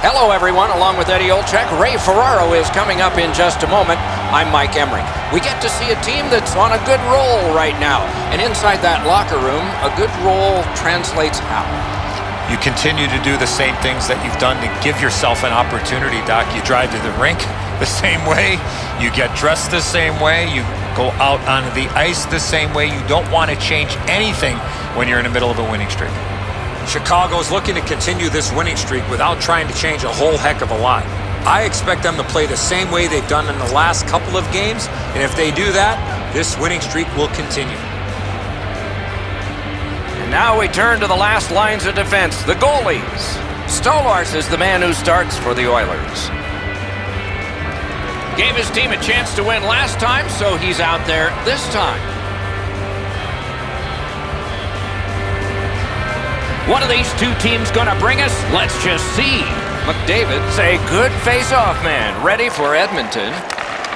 Hello, everyone. Along with Eddie Olczyk, Ray Ferraro is coming up in just a moment. I'm Mike Emmerich. We get to see a team that's on a good roll right now. And inside that locker room, a good roll translates how? You continue to do the same things that you've done to give yourself an opportunity, Doc. You drive to the rink the same way. You get dressed the same way. You go out onto the ice the same way. You don't want to change anything when you're in the middle of a winning streak. Chicago's looking to continue this winning streak without trying to change a whole heck of a lot. I expect them to play the same way they've done in the last couple of games, and if they do that, this winning streak will continue. And now we turn to the last lines of defense, the goalies. Stolarz is the man who starts for the Oilers. Gave his team a chance to win last time, so he's out there this time. What are these two teams going to bring us? Let's just see. McDavid's a good face-off man, ready for Edmonton.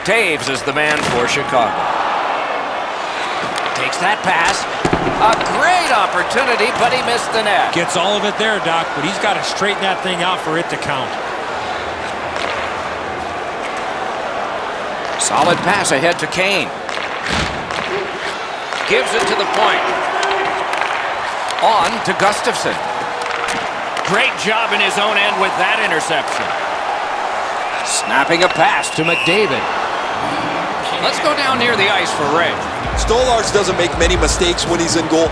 Taves is the man for Chicago. Takes that pass. A great opportunity, but he missed the net. Gets all of it there, Doc, but he's got to straighten that thing out for it to count. Solid pass ahead to Kane. Gives it to the point. On to Gustafsson. Great job in his own end with that interception. Snapping a pass to McDavid. Let's go down near the ice for Ray. Stolarz doesn't make many mistakes when he's in goal.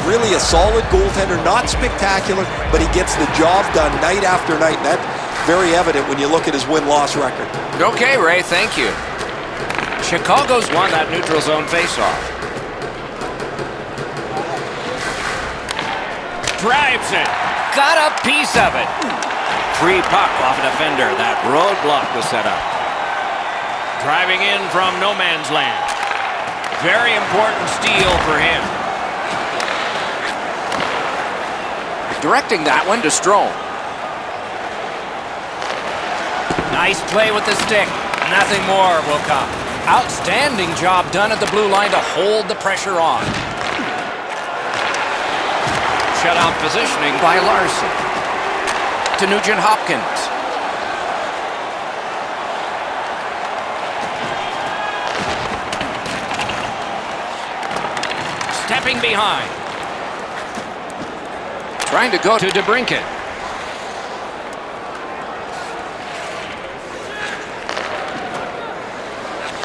Really a solid goaltender, not spectacular, but he gets the job done night after night. And that's very evident when you look at his win-loss record. Okay, Ray, thank you. Chicago's won that neutral zone faceoff. Drives it. Got a piece of it. Free puck off a defender. That roadblock was set up. Driving in from no man's land. Very important steal for him. Directing that one to Strome. Nice play with the stick. Nothing more will come. Outstanding job done at the blue line to hold the pressure on. Shutout positioning by Larson. To Nugent-Hopkins. Stepping behind. Trying to go to DeBrincat.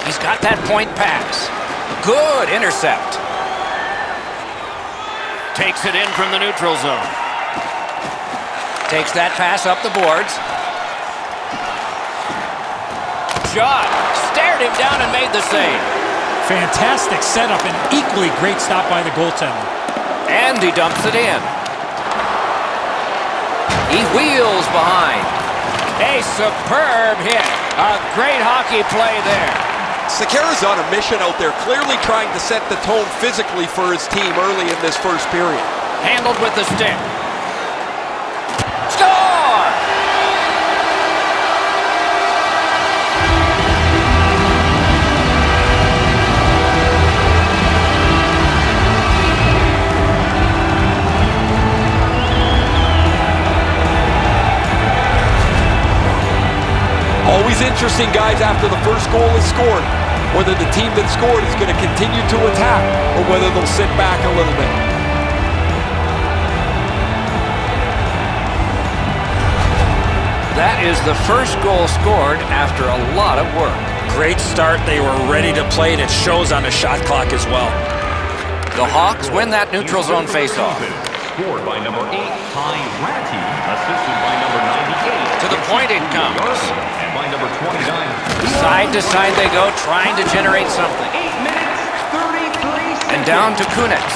He's got that point pass. Good intercept. Takes it in from the neutral zone. Takes that pass up the boards. Shot. Stared him down and made the save. Fantastic setup and equally great stop by the goaltender. And he dumps it in. He wheels behind. A superb hit. A great hockey play there. Sekera's on a mission out there, clearly trying to set the tone physically for his team early in this first period. Handled with the stick. Score! Always interesting, guys, after the first goal is scored, whether the team that scored is going to continue to attack or whether they'll sit back a little bit. That is the first goal scored after a lot of work. Great start. They were ready to play, and it shows on the shot clock as well. The Hawks win that neutral zone faceoff. Scored by number 8, Ty Ratty, assisted by number 98. To the point it comes. And by number 29. Side to side they go, trying to generate something. 8 minutes, 33 seconds. And down to Kunitz.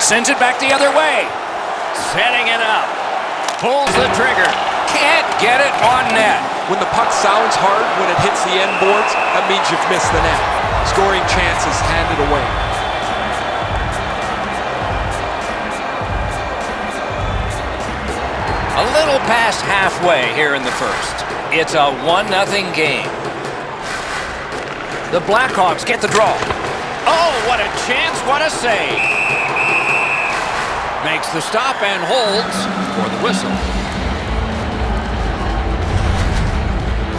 Sends it back the other way. Setting it up. Pulls the trigger. Can't get it on net. When the puck sounds hard, when it hits the end boards, that means you've missed the net. Scoring chances handed away. A little past halfway here in the first. It's a 1-0 game. The Blackhawks get the draw. Oh, what a chance, what a save. Makes the stop and holds for the whistle.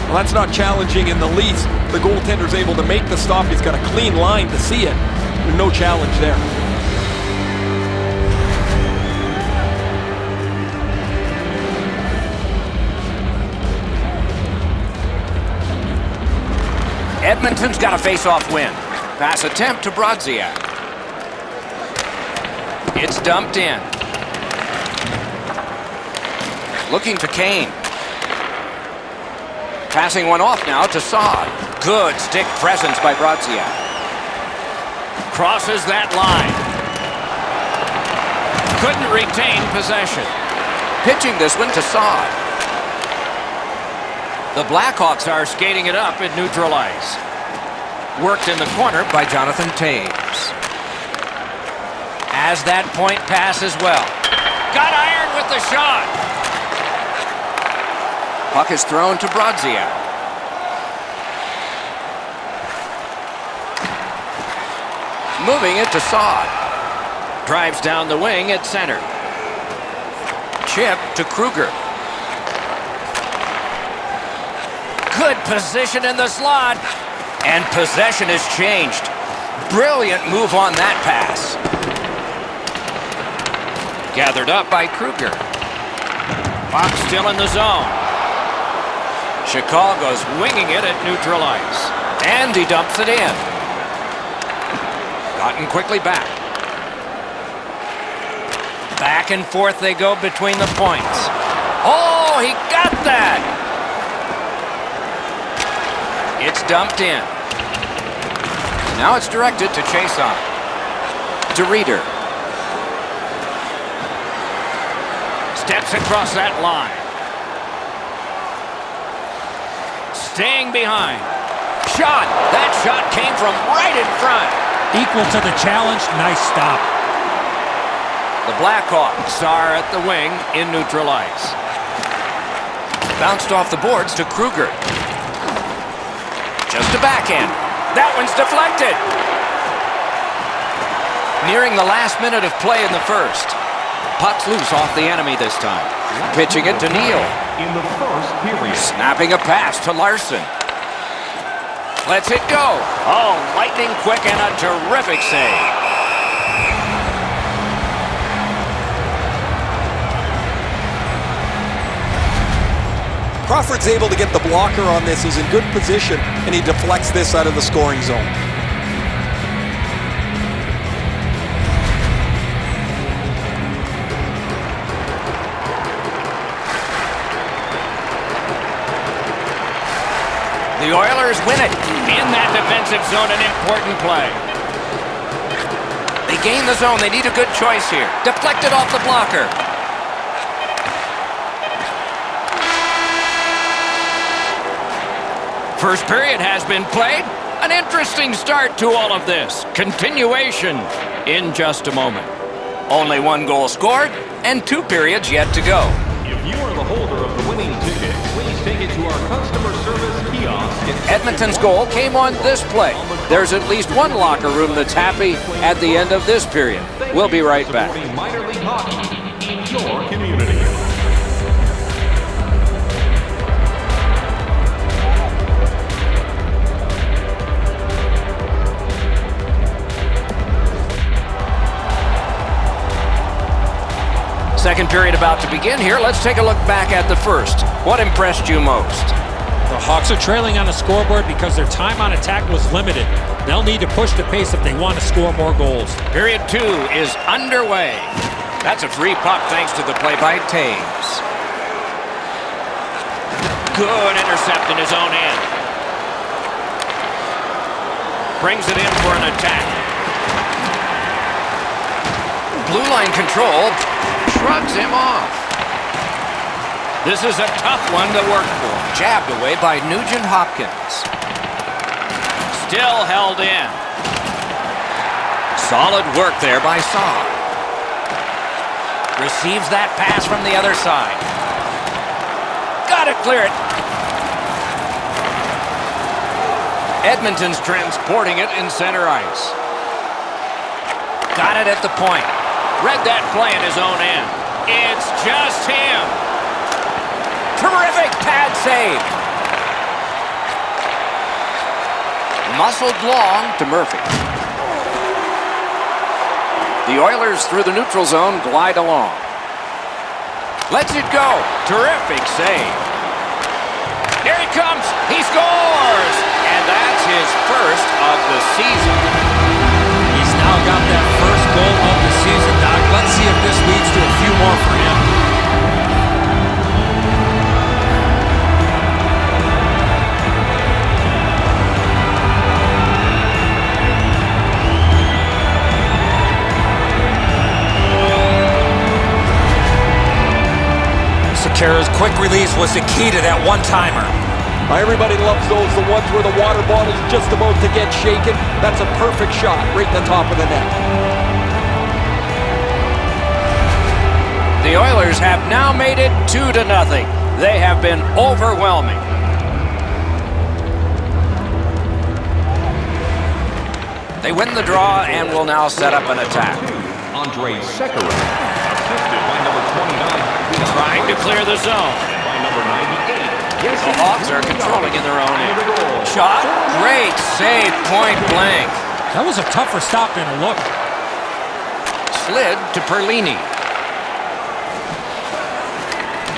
Well, that's not challenging in the least. The goaltender's able to make the stop. He's got a clean line to see it. There's no challenge there. Edmonton's got a face-off win. Pass attempt to Brodziak. It's dumped in. Looking to Kane. Passing one off now to Saad. Good stick presence by Brodziak. Crosses that line. Couldn't retain possession. Pitching this one to Saad. The Blackhawks are skating it up at neutral ice. Worked in the corner by Jonathan Taves. Has that point pass as well. Got iron with the shot. Puck is thrown to Brodziak. Moving it to Saad. Drives down the wing at center. Chip to Kruger. Good position in the slot. And possession has changed. Brilliant move on that pass. Gathered up by Kruger. Puck still in the zone. Chicago's winging it at neutral ice. And he dumps it in. Gotten quickly back. Back and forth they go between the points. Oh, he got that! It's dumped in. Now it's directed to Chason. To Reeder. Steps across that line. Staying behind. Shot! That shot came from right in front. Equal to the challenge. Nice stop. The Blackhawks are at the wing in neutral ice. Bounced off the boards to Kruger. Just a backhand. That one's deflected. Nearing the last minute of play in the first. Puck's loose off the enemy this time. Pitching it to Neal. In the first period. Snapping a pass to Larson. Lets it go. Oh, lightning quick and a terrific save. Crawford's able to get the blocker on this. He's in good position, and he deflects this out of the scoring zone. The Oilers win it. In that defensive zone, an important play. They gain the zone. They need a good choice here. Deflected off the blocker. First period has been played. An interesting start to all of this. Continuation in just a moment. Only one goal scored and 2 periods yet to go. If you are the holder of the winning ticket, please take it to our customer service kiosk. Edmonton's goal came on this play. There's at least one locker room that's happy at the end of this period. We'll be right back. Supporting minor league hockey in your community. Second period about to begin here. Let's take a look back at the first. What impressed you most? The Hawks are trailing on the scoreboard because their time on attack was limited. They'll need to push the pace if they want to score more goals. Period 2 is underway. That's a free puck thanks to the play by Taves. Good intercept in his own end. Brings it in for an attack. Blue line control. Shrugs him off. This is a tough one to work for. Jabbed away by Nugent Hopkins. Still held in. Solid work there by Saad. Receives that pass from the other side. Got it, clear it. Edmonton's transporting it in center ice. Got it at the point. Read that play in his own end. It's just him. Terrific pad save. Muscled long to Murphy. The Oilers through the neutral zone glide along. Lets it go. Terrific save. Here he comes. He scores. And that's his first of the season. He's now got that first goal of the season, Doc. Let's see if this leads to a few more for him. Sekera's quick release was the key to that one-timer. Everybody loves those, the ones where the water bottle's just about to get shaken. That's a perfect shot right in the top of the net. The Oilers have now made it 2-0. They have been overwhelming. They win the draw and will now set up an attack. Andre Sekera, assisted by number 29. Trying to clear the zone. And by number 98. The Hawks are controlling in their own end. Shot. Great save, point blank. That was a tougher stop than it looked. Slid to Perlini.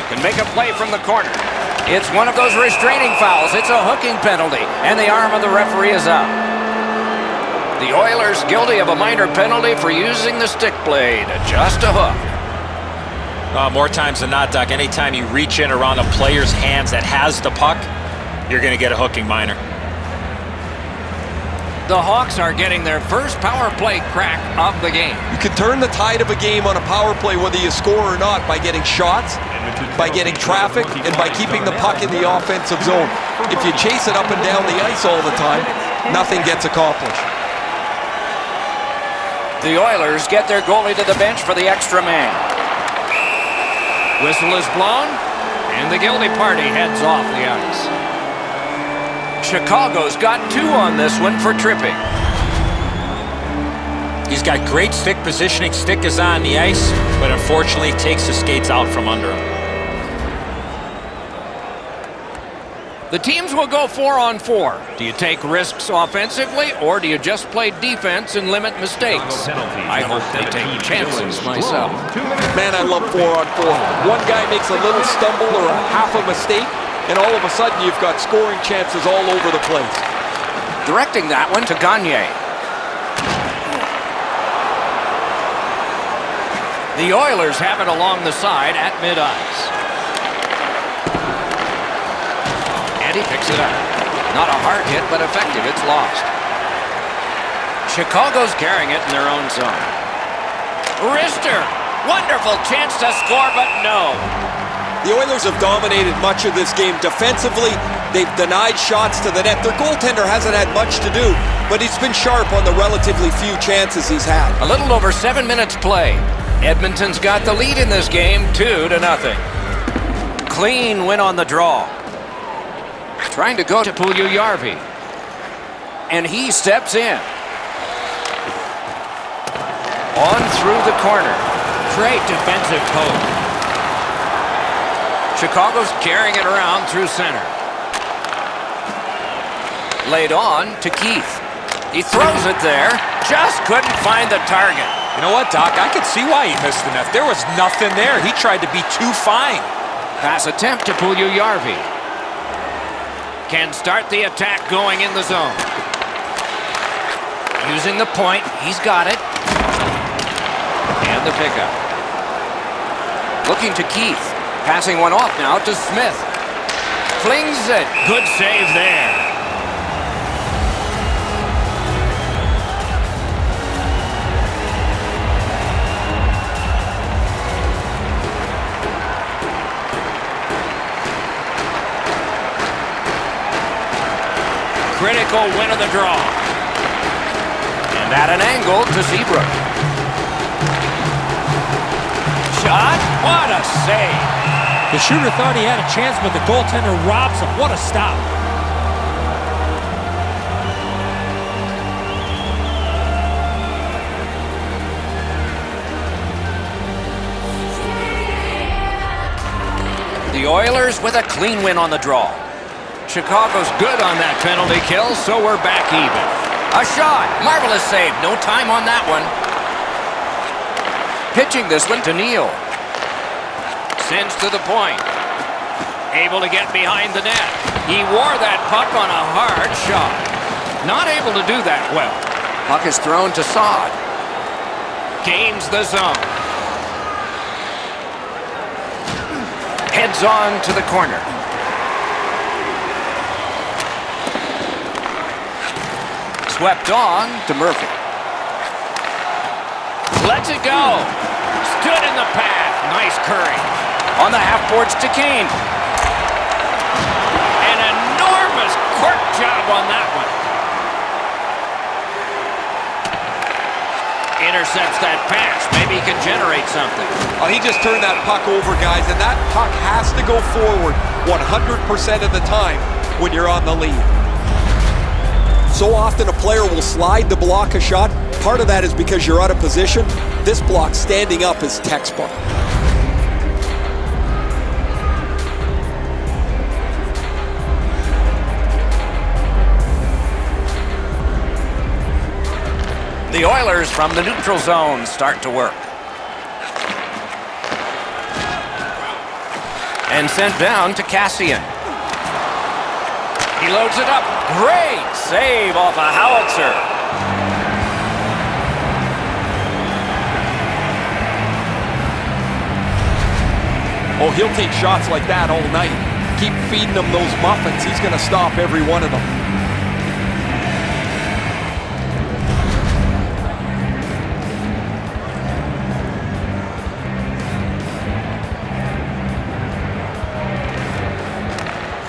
Can make a play from the corner. It's one of those restraining fouls. It's a hooking penalty, and the arm of the referee is out. The Oilers guilty of a minor penalty for using the stick blade. Just a hook. More times than not, Doc, anytime you reach in around a player's hands that has the puck, you're going to get a hooking minor. The Hawks are getting their first power play crack of the game. You can turn the tide of a game on a power play whether you score or not by getting shots, by getting traffic, and by keeping the puck in the offensive zone. If you chase it up and down the ice all the time, nothing gets accomplished. The Oilers get their goalie to the bench for the extra man. Whistle is blown, and the guilty party heads off the ice. Chicago's got 2 on this one for tripping. He's got great stick positioning. Stick is on the ice, but unfortunately takes the skates out from under him. The teams will go 4-on-4. Do you take risks offensively, or do you just play defense and limit mistakes? I hope they take chances myself. Man, I love 4-on-4. One guy makes a little stumble or a half a mistake, and all of a sudden you've got scoring chances all over the place. Directing that one to Gagne. The Oilers have it along the side at mid-ice. And he picks it up. Not a hard hit, but effective. It's lost. Chicago's carrying it in their own zone. Wrister! Wonderful chance to score, but no. The Oilers have dominated much of this game. Defensively, they've denied shots to the net. Their goaltender hasn't had much to do, but he's been sharp on the relatively few chances he's had. A little over 7 minutes play. Edmonton's got the lead in this game, 2-0. Clean win on the draw. Trying to go to Puljujärvi. And he steps in. On through the corner. Great defensive poke. Chicago's carrying it around through center. Laid on to Keith. He throws it there. Just couldn't find the target. You know what, Doc? I could see why he missed the net. There was nothing there. He tried to be too fine. Pass attempt to Puljujärvi. Can start the attack going in the zone. Using the point, he's got it. And the pickup. Looking to Keith. Passing one off now to Smith. Flings it. Good save there. Critical win of the draw. And at an angle to Seabrook. Shot. What a save. The shooter thought he had a chance, but the goaltender robs him. What a stop. The Oilers with a clean win on the draw. Chicago's good on that penalty kill, so we're back even. A shot. Marvelous save. No time on that one. Pitching this one to Neal. Sends to the point. Able to get behind the net. He wore that puck on a hard shot. Not able to do that well. Puck is thrown to Saad. Gains the zone. Heads on to the corner. Swept on to Murphy. Lets it go. Stood in the path. Nice curry. On the half boards to Kane. An enormous cork job on that one. Intercepts that pass. Maybe he can generate something. Oh, he just turned that puck over, guys, and that puck has to go forward 100% of the time when you're on the lead. So often a player will slide to block a shot. Part of that is because you're out of position. This block standing up is textbook. The Oilers from the neutral zone start to work. And sent down to Cassian. He loads it up. Great save off a howitzer. Oh, he'll take shots like that all night. Keep feeding him those muffins. He's going to stop every one of them.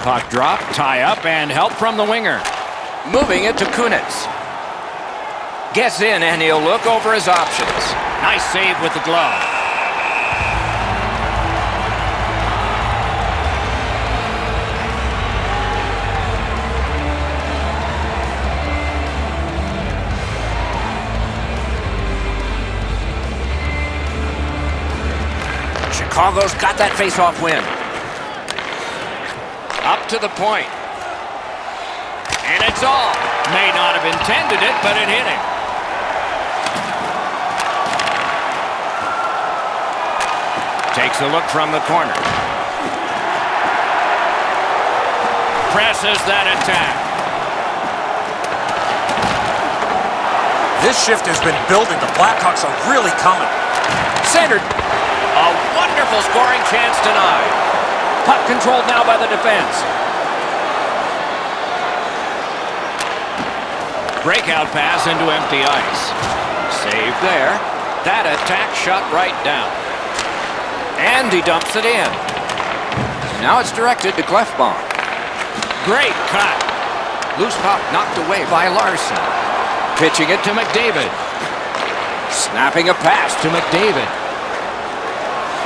Puck drop, tie up, and help from the winger. Moving it to Kunitz. Gets in, and he'll look over his options. Nice save with the glove. Chicago's got that face-off win. Up to the point. And it's all. May not have intended it, but it hit him. Takes a look from the corner. Presses that attack. This shift has been building. The Blackhawks are really coming. Centered. A wonderful scoring chance denied. Puck controlled now by the defense. Breakout pass into empty ice. Save there. That attack shot right down. And he dumps it in. Now it's directed to Clefbaum. Great cut. Loose puck knocked away by Larson. Pitching it to McDavid. Snapping a pass to McDavid.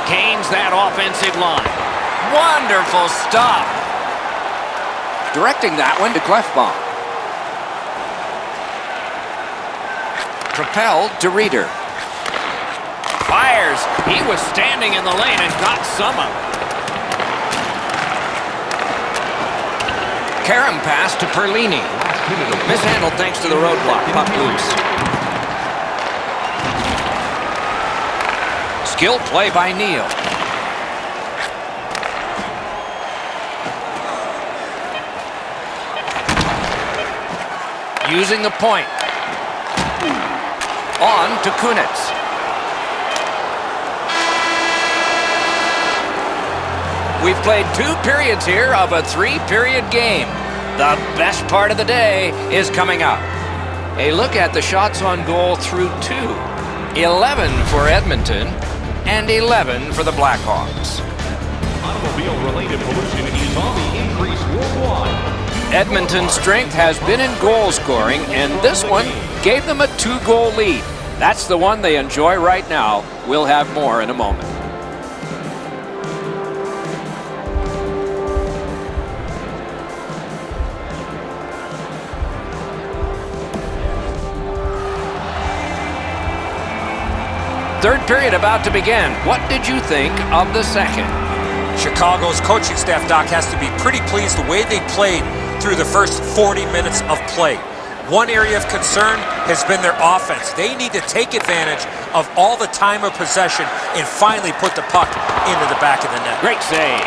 Gains that offensive line. Wonderful stop. Directing that one to Clefbaum. Propelled to Reeder. Fires. He was standing in the lane and got some of it. Karam pass to Perlini. Mishandled thanks to the roadblock. Puck loose. Skilled play by Neal. Using the point. On to Kunitz. We've played 2 periods here of a 3-period game. The best part of the day is coming up. A look at the shots on goal through 2. 11 for Edmonton and 11 for the Blackhawks. Automobile-related pollution is on the increase worldwide. Edmonton's strength has been in goal scoring, and this one gave them a 2-goal lead. That's the one they enjoy right now. We'll have more in a moment. Third period about to begin. What did you think of the second? Chicago's coaching staff, Doc, has to be pretty pleased the way they played through the first 40 minutes of play. One area of concern has been their offense. They need to take advantage of all the time of possession and finally put the puck into the back of the net. Great save.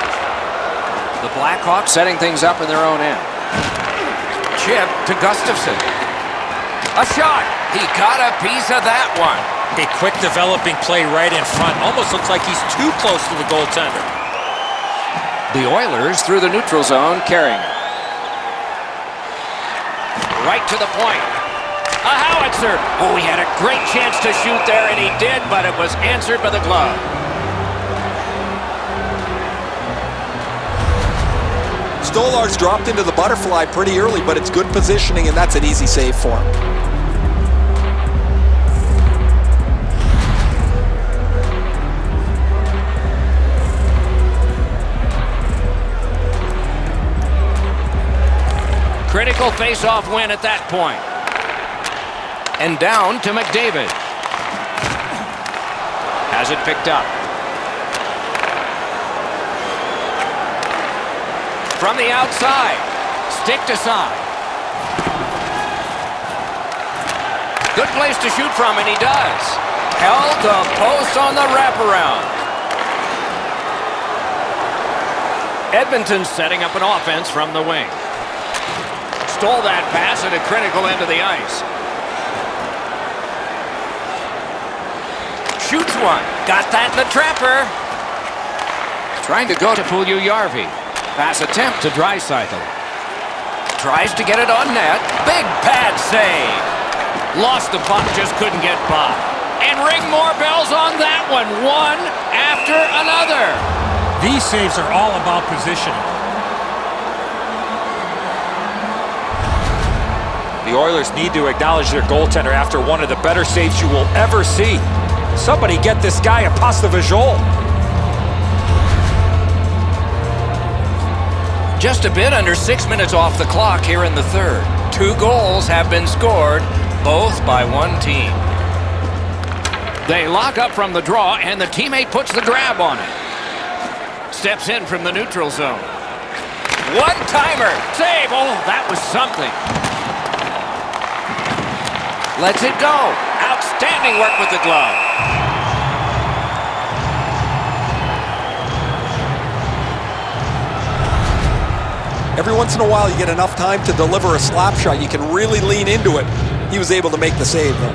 The Blackhawks setting things up in their own end. Chip to Gustafsson. A shot. He got a piece of that one. A quick developing play right in front. Almost looks like he's too close to the goaltender. The Oilers through the neutral zone carrying it. Right to the point. A howitzer. Oh, he had a great chance to shoot there, and he did, but it was answered by the glove. Stolarz dropped into the butterfly pretty early, but it's good positioning, and that's an easy save for him. Critical face-off win at that point. And down to McDavid. Has it picked up. From the outside. Stick to side. Good place to shoot from, and he does. Held the post on the wraparound. Edmonton setting up an offense from the wing. Stole that pass at a critical end of the ice. Shoots one. Got that in the trapper. Trying to go to Puljujärvi. Pass attempt to Draisaitl. Tries to get it on net. Big pad save. Lost the puck, just couldn't get by. And ring more bells on that one. One after another. These saves are all about positioning. The Oilers need to acknowledge their goaltender after one of the better saves you will ever see. Somebody get this guy a pass de visual. Just a bit under 6 minutes off the clock here in the third. 2 goals have been scored, both by one team. They lock up from the draw, and the teammate puts the grab on it. Steps in from the neutral zone. One-timer. Save. Oh, that was something. Lets it go. Outstanding work with the glove. Every once in a while, you get enough time to deliver a slap shot. You can really lean into it. He was able to make the save, though.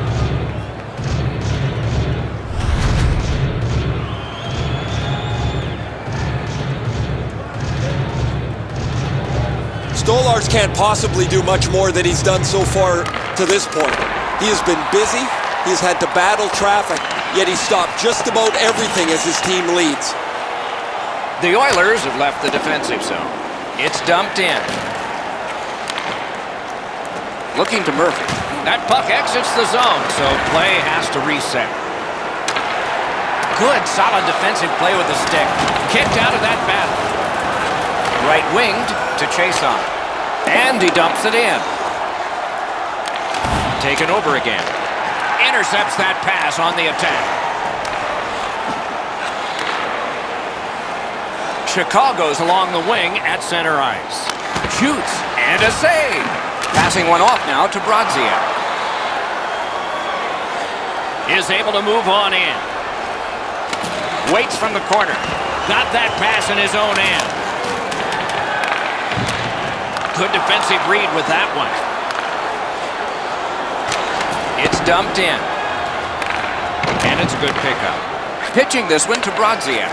Stolarz can't possibly do much more than he's done so far to this point. He has been busy. He has had to battle traffic, yet he stopped just about everything as his team leads. The Oilers have left the defensive zone. It's dumped in. Looking to Murphy. That puck exits the zone, so play has to reset. Good, solid defensive play with the stick. Kicked out of that battle. Right-winged to chase on. And he dumps it in. Taken over again. Intercepts that pass on the attack. Chicago's along the wing at center ice. Shoots and a save. Passing one off now to Brodziak. Is able to move on in. Waits from the corner. Got that pass in his own end. Good defensive read with that one. It's dumped in. And it's a good pickup. Pitching this one to Brodziak.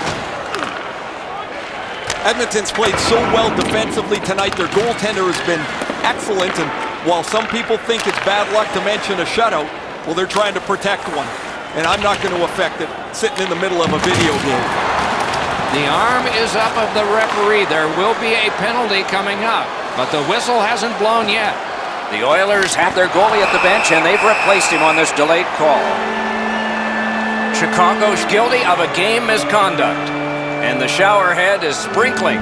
Edmonton's played so well defensively tonight. Their goaltender has been excellent, and while some people think it's bad luck to mention a shutout, well, they're trying to protect one, and I'm not going to affect it sitting in the middle of a video game. The arm is up of the referee. There will be a penalty coming up, but the whistle hasn't blown yet. The Oilers have their goalie at the bench, and they've replaced him on this delayed call. Chicago's guilty of a game misconduct. And the shower head is sprinkling.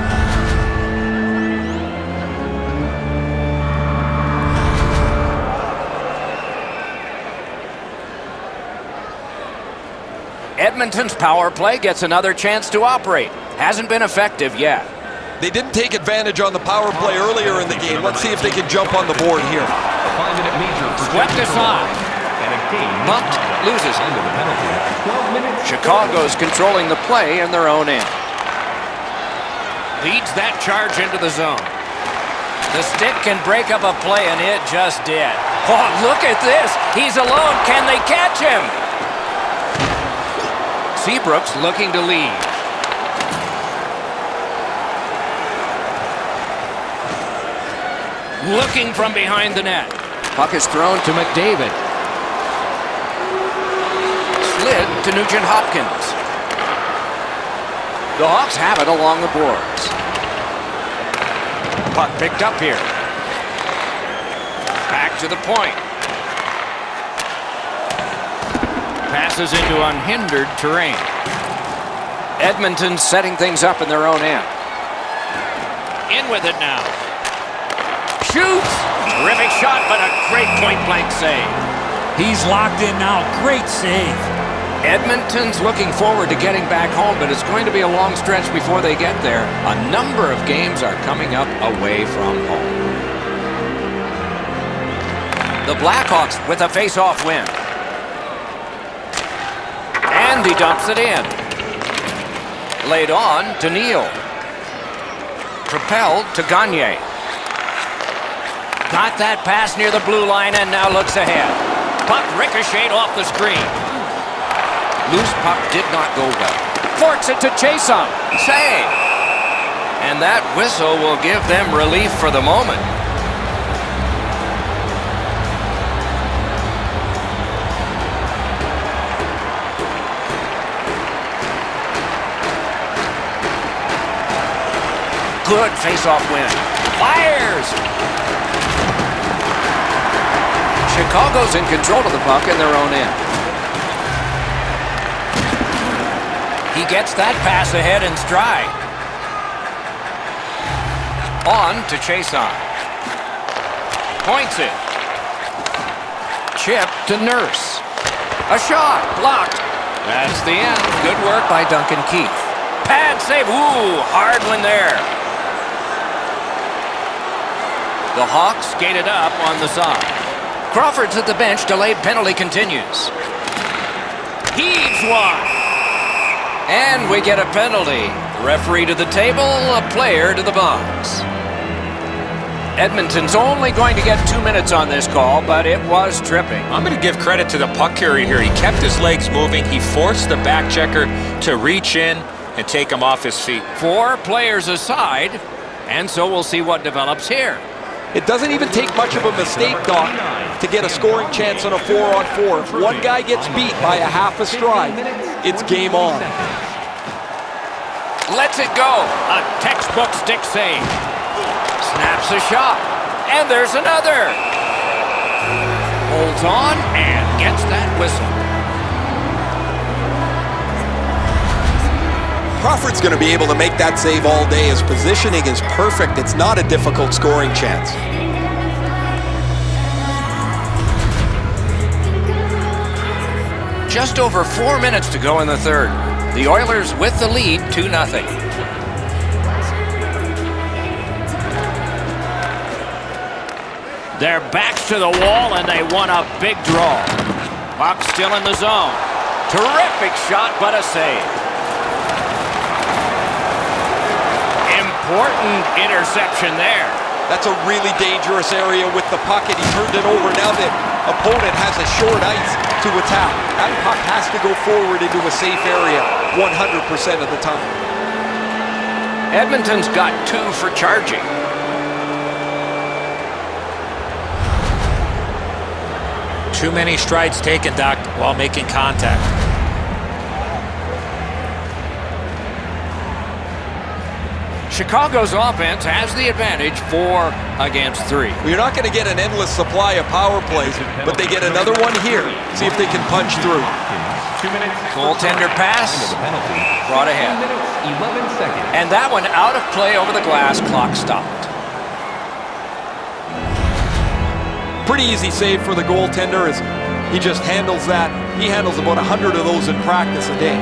Edmonton's power play gets another chance to operate. Hasn't been effective yet. They didn't take advantage on the power play earlier in the game. Let's see if they can jump on the board here. A 5-minute major for Swept aside. And a game Bucked, loses it. under the penalty. 12 minutes. Chicago's controlling the play in their own end. Leads that charge into the zone. The stick can break up a play, and it just did. Oh, look at this. He's alone. Can they catch him? Seabrook's looking to lead. Looking from behind the net. Puck is thrown to McDavid. Slid to Nugent-Hopkins. The Hawks have it along the boards. Puck picked up here. Back to the point. Passes into unhindered terrain. Edmonton setting things up in their own end. In with it now. Shoots! Terrific shot, but a great point-blank save. He's locked in now. Great save. Edmonton's looking forward to getting back home, but it's going to be a long stretch before they get there. A number of games are coming up away from home. The Blackhawks with a face-off win. And he dumps it in. Laid on to Neal. Propelled to Gagne. Got that pass near the blue line and now looks ahead. Puck ricocheted off the screen. Loose puck did not go well. Forks it to Chason. Save. And that whistle will give them relief for the moment. Good face-off win. Fires! Chicago's in control of the puck in their own end. He gets that pass ahead in stride. On to Chason. Points it. Chip to Nurse. A shot. Blocked. That's the end. Good work by Duncan Keith. Pad save. Ooh, hard one there. The Hawks skated up on the side. Crawford's at the bench. Delayed penalty continues. Heaves one. And we get a penalty. Referee to the table, a player to the box. Edmonton's only going to get 2 minutes on this call, but it was tripping. I'm going to give credit to the puck carrier here. He kept his legs moving. He forced the back checker to reach in and take him off his feet. 4 players aside, and so we'll see what develops here. It doesn't even take much of a mistake, Doc, to get a scoring chance on a 4-on-4. If one guy gets beat by a half a stride, it's game on. Lets it go. A textbook stick save. Snaps a shot. And there's another. Holds on and gets that whistle. Crawford's going to be able to make that save all day. His positioning is perfect. It's not a difficult scoring chance. Just over 4 minutes to go in the third. The Oilers with the lead, 2-0. Their backs to the wall, and they want a big draw. Puck still in the zone. Terrific shot, but a save. Important interception there. That's a really dangerous area with the puck, and he turned it over. Now the opponent has a short ice to attack. That puck has to go forward into a safe area 100% of the time. Edmonton's got 2 for charging. Too many strides taken, Doc, while making contact. Chicago's offense has the advantage 4 against 3. Well, you're not going to get an endless supply of power plays, but they get another one here. See if they can punch through. 2 minutes. Goaltender pass. Under the penalty. Brought ahead. 2 minutes, 11 seconds. And that one out of play over the glass. Clock stopped. Pretty easy save for the goaltender as He just handles that. He handles about 100 of those in practice a day.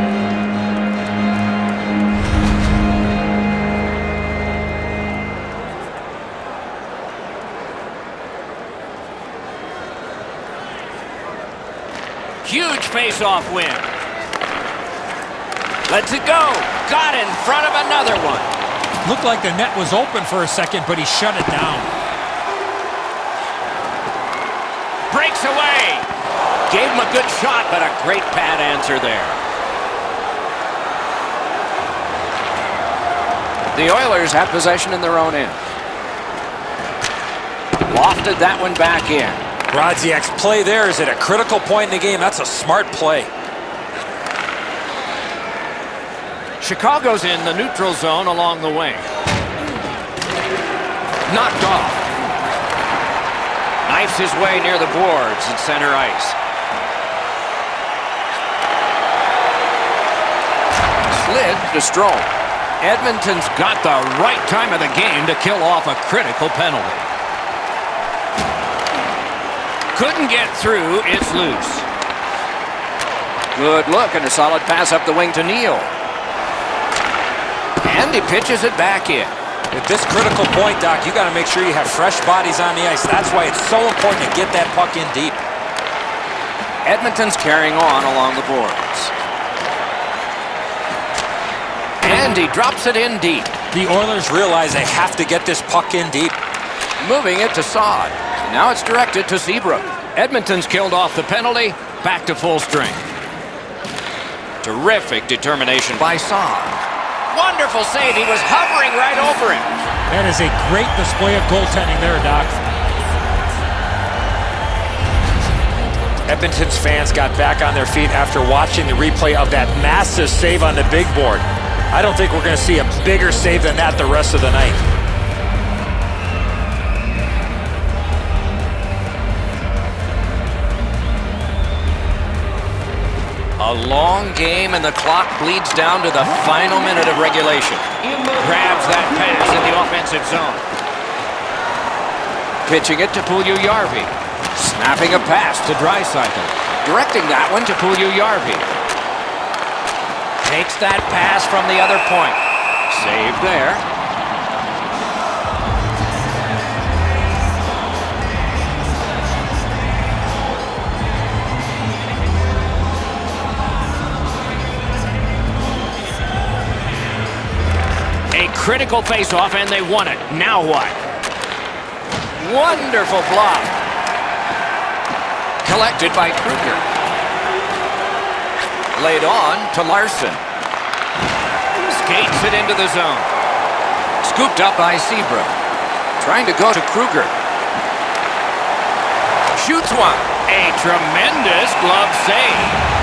Huge face-off win. Lets it go. Got in front of another one. Looked like the net was open for a second, but he shut it down. Breaks away. Gave him a good shot, but a great pad answer there. The Oilers have possession in their own end. Lofted that one back in. Brodziak's play there is at a critical point in the game. That's a smart play. Chicago's in the neutral zone along the wing. Knocked off. Knifes his way near the boards at center ice. Slid to Strome. Edmonton's got the right time of the game to kill off a critical penalty. Couldn't get through, it's loose. Good look and a solid pass up the wing to Neal. And he pitches it back in. At this critical point, Doc, you got to make sure you have fresh bodies on the ice. That's why it's so important to get that puck in deep. Edmonton's carrying on along the boards. And he drops it in deep. The Oilers realize they have to get this puck in deep. Moving it to Saad. Now it's directed to Seabrook. Edmonton's killed off the penalty. Back to full strength. Terrific determination by Saad. Wonderful save. He was hovering right over him. That is a great display of goaltending there, Doc. Edmonton's fans got back on their feet after watching the replay of that massive save on the big board. I don't think we're going to see a bigger save than that the rest of the night. A long game and the clock bleeds down to the final minute of regulation. Grabs that pass in the offensive zone. Pitching it to Puljujärvi. Snapping a pass to Draisaitl. Directing that one to Puljujärvi. Takes that pass from the other point. Saved there. Critical face-off, and they won it. Now what? Wonderful block. Collected by Kruger. Laid on to Larson. Skates it into the zone. Scooped up by Seabrook. Trying to go to Kruger. Shoots one. A tremendous glove save.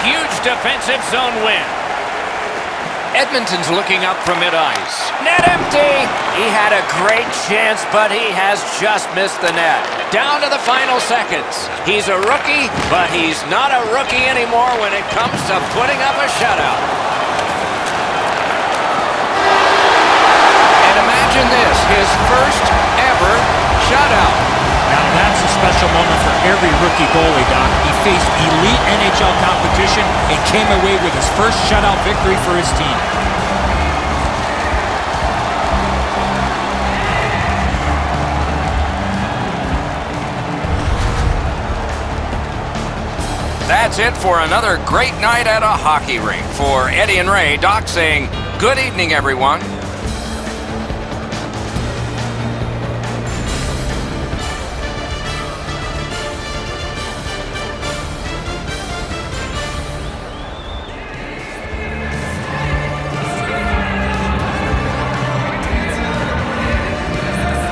Huge defensive zone win. Edmonton's looking up from mid-ice. Net empty. He had a great chance, but he has just missed the net. Down to the final seconds. He's a rookie, but he's not a rookie anymore when it comes to putting up a shutout. And imagine this, his first ever shutout. Now that's a special moment for every rookie goalie, Doc. He faced elite NHL competition and came away with his first shutout victory for his team. That's it for another great night at a hockey rink. For Eddie and Ray, Doc saying, good evening, everyone.